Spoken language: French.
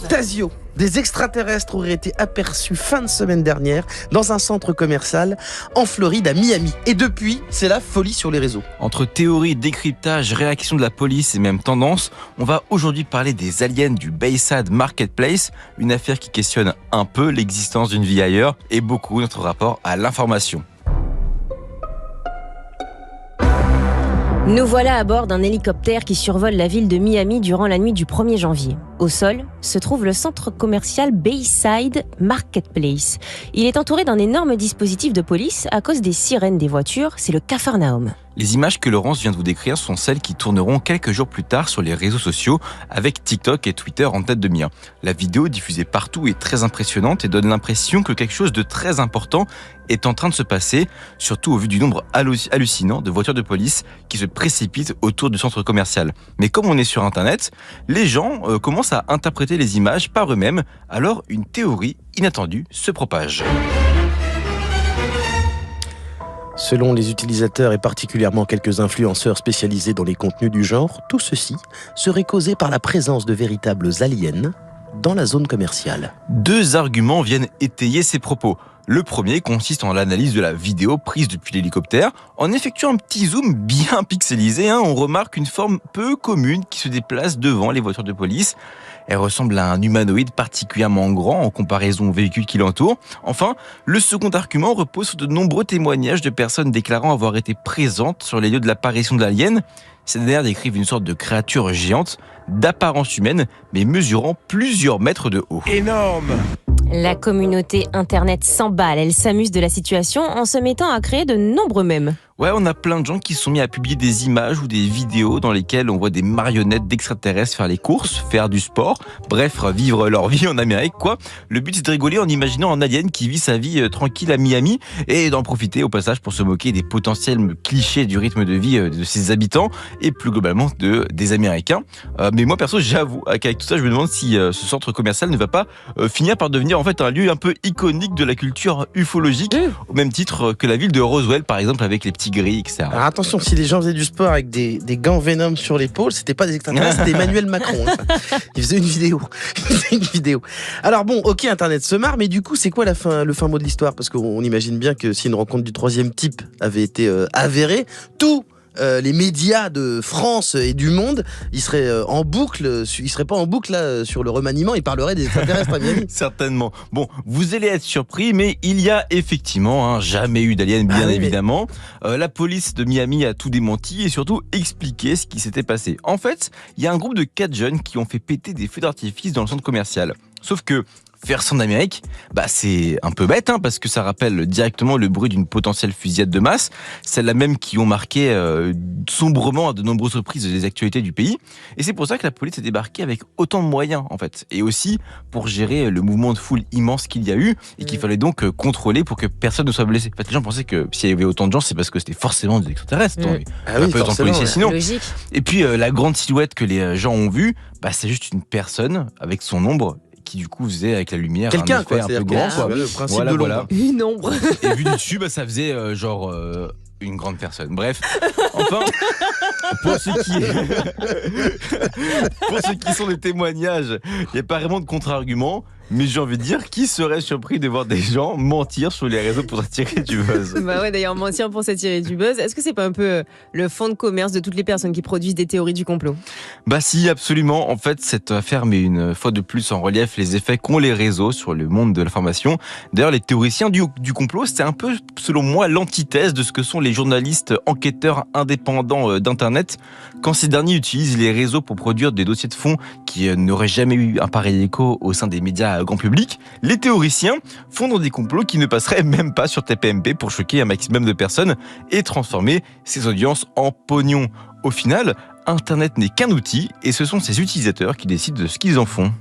Tasio, des extraterrestres auraient été aperçus fin de semaine dernière dans un centre commercial en Floride, à Miami. Et depuis, c'est la folie sur les réseaux. Entre théorie, décryptage, réaction de la police et même tendance, on va aujourd'hui parler des aliens du Bayside Marketplace, une affaire qui questionne un peu l'existence d'une vie ailleurs et beaucoup notre rapport à l'information. Nous voilà à bord d'un hélicoptère qui survole la ville de Miami durant la nuit du 1er janvier. Au sol se trouve le centre commercial Bayside Marketplace. Il est entouré d'un énorme dispositif de police à cause des sirènes des voitures, c'est le Capharnaüm. Les images que Laurence vient de vous décrire sont celles qui tourneront quelques jours plus tard sur les réseaux sociaux avec TikTok et Twitter en tête de mire. La vidéo diffusée partout est très impressionnante et donne l'impression que quelque chose de très important est en train de se passer, surtout au vu du nombre hallucinant de voitures de police qui se précipitent autour du centre commercial. Mais comme on est sur Internet, les gens commencent à interpréter les images par eux-mêmes, alors une théorie inattendue se propage. Selon les utilisateurs et particulièrement quelques influenceurs spécialisés dans les contenus du genre, tout ceci serait causé par la présence de véritables aliens dans la zone commerciale. Deux arguments viennent étayer ces propos. Le premier consiste en l'analyse de la vidéo prise depuis l'hélicoptère. En effectuant un petit zoom bien pixelisé, on remarque une forme peu commune qui se déplace devant les voitures de police. Elle ressemble à un humanoïde particulièrement grand en comparaison au véhicule qui l'entoure. Enfin, le second argument repose sur de nombreux témoignages de personnes déclarant avoir été présentes sur les lieux de l'apparition de l'alien. Ces dernières décrivent une sorte de créature géante, d'apparence humaine, mais mesurant plusieurs mètres de haut. Énorme! La communauté Internet s'emballe, elle s'amuse de la situation en se mettant à créer de nombreux mèmes. Ouais, on a plein de gens qui se sont mis à publier des images ou des vidéos dans lesquelles on voit des marionnettes d'extraterrestres faire les courses, faire du sport, bref, vivre leur vie en Amérique, quoi. Le but, c'est de rigoler en imaginant un alien qui vit sa vie tranquille à Miami et d'en profiter au passage pour se moquer des potentiels clichés du rythme de vie de ses habitants et plus globalement des Américains. Mais moi, perso, j'avoue qu'avec tout ça, je me demande si ce centre commercial ne va pas finir par devenir en fait un lieu un peu iconique de la culture ufologique, au même titre que la ville de Roswell, par exemple, avec les petits gris, etc. Alors attention, si les gens faisaient du sport avec des gants Venom sur l'épaule, c'était pas des extraterrestres, c'était Emmanuel Macron. Il faisait une vidéo. Alors bon, ok, Internet se marre, mais du coup, c'est quoi le fin mot de l'histoire? Parce qu'on imagine bien que si une rencontre du troisième type avait été avérée, les médias de France et du monde, ils seraient en boucle, ils seraient pas en boucle là sur le remaniement, ils parleraient des extraterrestres à Miami. Certainement. Bon, vous allez être surpris, mais il y a effectivement jamais eu d'alien, bien évidemment. La police de Miami a tout démenti et surtout expliqué ce qui s'était passé. En fait, il y a un groupe de 4 jeunes qui ont fait péter des feux d'artifice dans le centre commercial. Sauf que faire ça en Amérique, c'est un peu bête, parce que ça rappelle directement le bruit d'une potentielle fusillade de masse, celle-là même qui ont marqué sombrement à de nombreuses reprises les actualités du pays. Et c'est pour ça que la police a débarqué avec autant de moyens, en fait. Et aussi pour gérer le mouvement de foule immense qu'il y a eu et qu'il fallait donc contrôler pour que personne ne soit blessé. En fait, les gens pensaient que s'il y avait autant de gens, c'est parce que c'était forcément des extraterrestres. Ah oui, forcément, sinon. Logique. Et puis la grande silhouette que les gens ont vue, c'est juste une personne avec son ombre qui du coup faisait avec la lumière quelqu'un, un effet un peu grand, quoi. Le principe de l'ombre. Une ombre. Et vu du dessus, ça faisait une grande personne. Bref, enfin, pour ceux qui sont des témoignages, il n'y a pas vraiment de contre-argument. Mais j'ai envie de dire, qui serait surpris de voir des gens mentir sur les réseaux pour attirer du buzz? D'ailleurs, mentir pour s'attirer du buzz, est-ce que c'est pas un peu le fond de commerce de toutes les personnes qui produisent des théories du complot? Si, absolument. En fait, cette affaire met une fois de plus en relief les effets qu'ont les réseaux sur le monde de l'information. D'ailleurs, les théoriciens du complot, c'est un peu, selon moi, l'antithèse de ce que sont les journalistes enquêteurs indépendants d'Internet, quand ces derniers utilisent les réseaux pour produire des dossiers de fond qui n'auraient jamais eu un pareil écho au sein des médias grand public. Les théoriciens font dans des complots qui ne passeraient même pas sur TPMP pour choquer un maximum de personnes et transformer ces audiences en pognon. Au final, Internet n'est qu'un outil et ce sont ses utilisateurs qui décident de ce qu'ils en font.